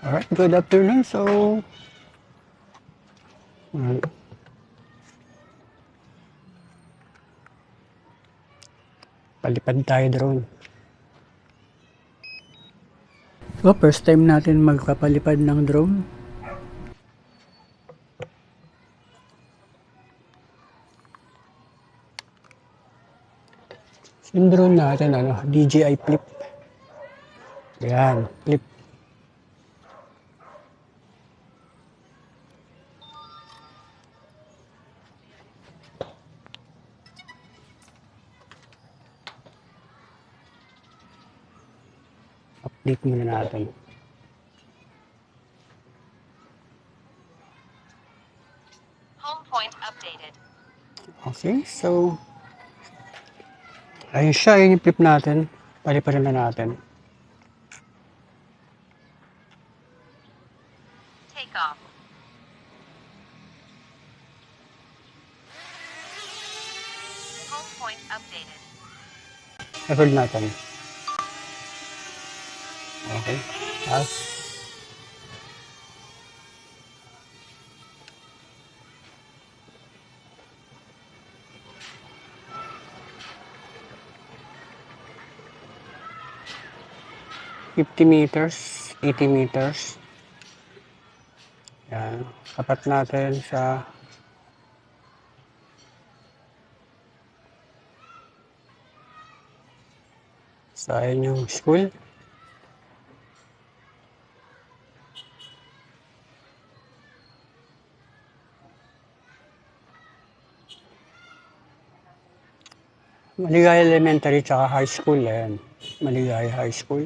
Alright, good afternoon. Mm, palipad tayo drone. So, first time natin magpapalipad ng drone. Yung drone natin, DJI Flip. Yan, Flip. Update muna natin. Home point updated. Okay, so ayun siya, yun yung flip natin. Paliparin na natin. Take off. Home point updated. Record natin. Okay. As 50 meters, 80 meters. Yan. Tapat natin sa inyong school. Maligaya Elementary tsaka High School. Ayan. Maligaya High School.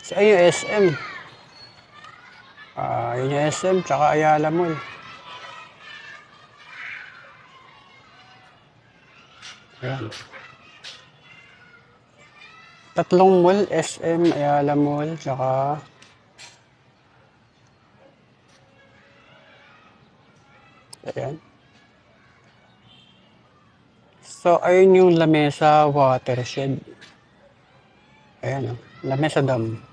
Sa yung SM. Yun yung SM tsaka Ayala Mall. Ayan. Tatlong mall, SM, Ayala Mall, tsaka ayan. So, ayun yung Lamesa Watershed. Ayan, Lamesa Dam.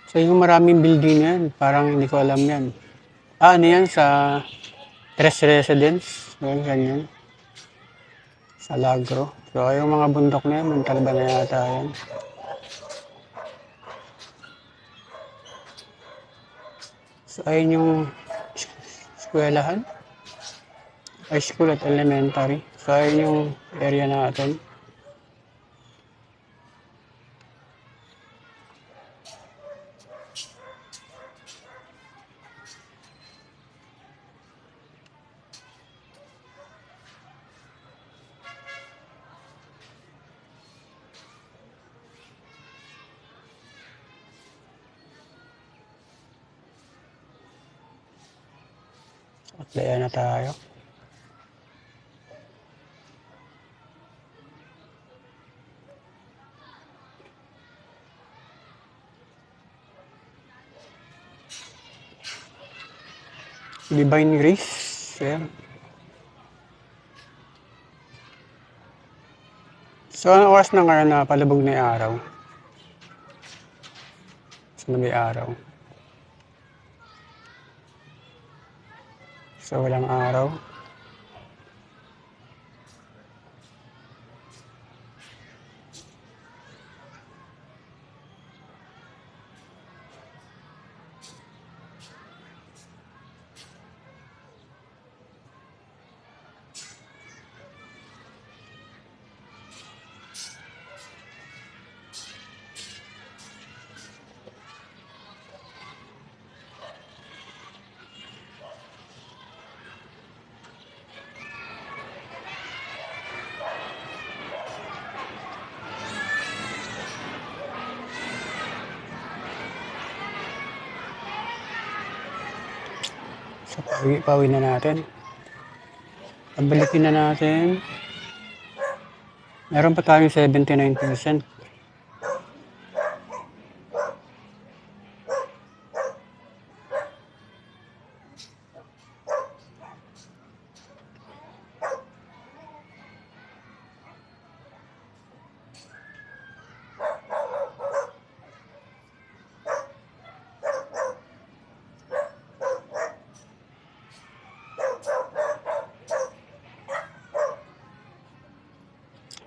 So, yung maraming building yan, parang hindi ko alam yan. Ano yan, sa Tres Residence, ganyan. Sa Lagro. So, yung mga bundok na yan, Montalba na yata yan. So, ayun yung eskwelahan. High school at elementary. So, ayun yung area natin. At daya na tayo. Divine Grace. Ayan. So, anong oras na ngayon na palubog na yung araw? So, may araw. So, walang araw. So, pauwi na natin. Pabalikin na natin. Meron pa tayong 79%.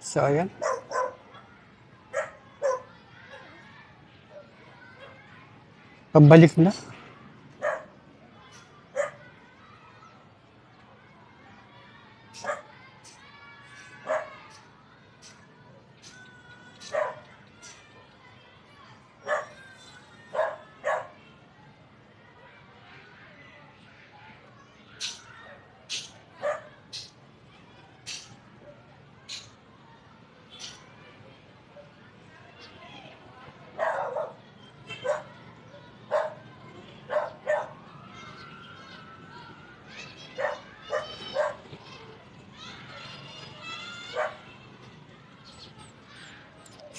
So, ayan. Pabalik na.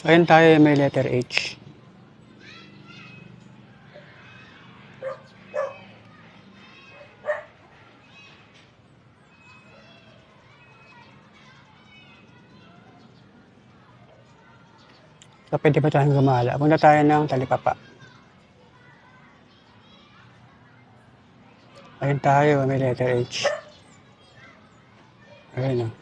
So, ayan tayo may letter H. So, pwede pa tayong gumala. Punta tayo ng Talipapa. Ayan tayo may letter H. Ayan o.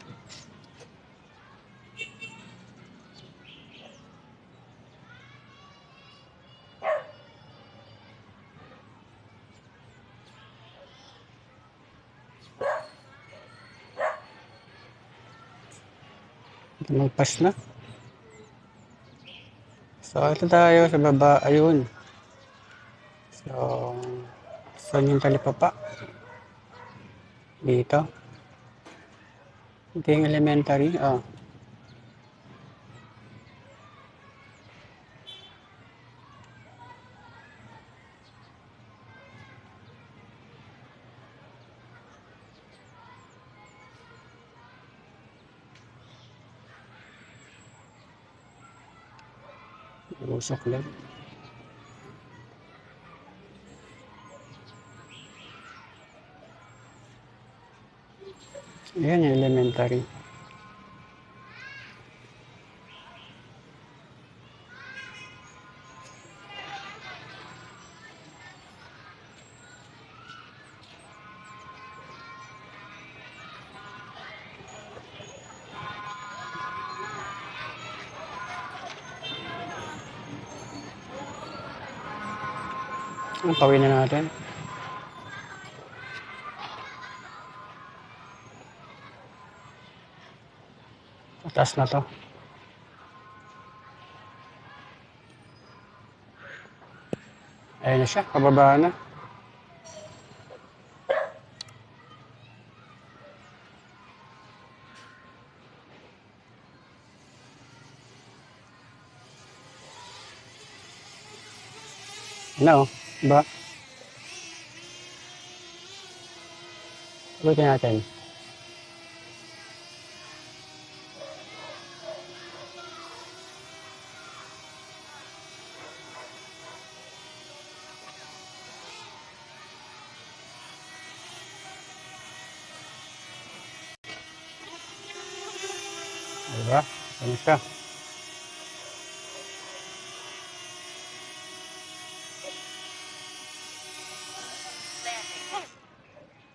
Magpas na. So, ito tayo sa baba. Ayun. So, saan yung Talipapa? Dito. Ito yung elementary. Oh. Usok lang. Ayan yung elementary. Ang pawin na natin. Taas na to. Ayan na siya. Pababa na. Ano? Ba? Sagutin natin. Diba? Ano siya?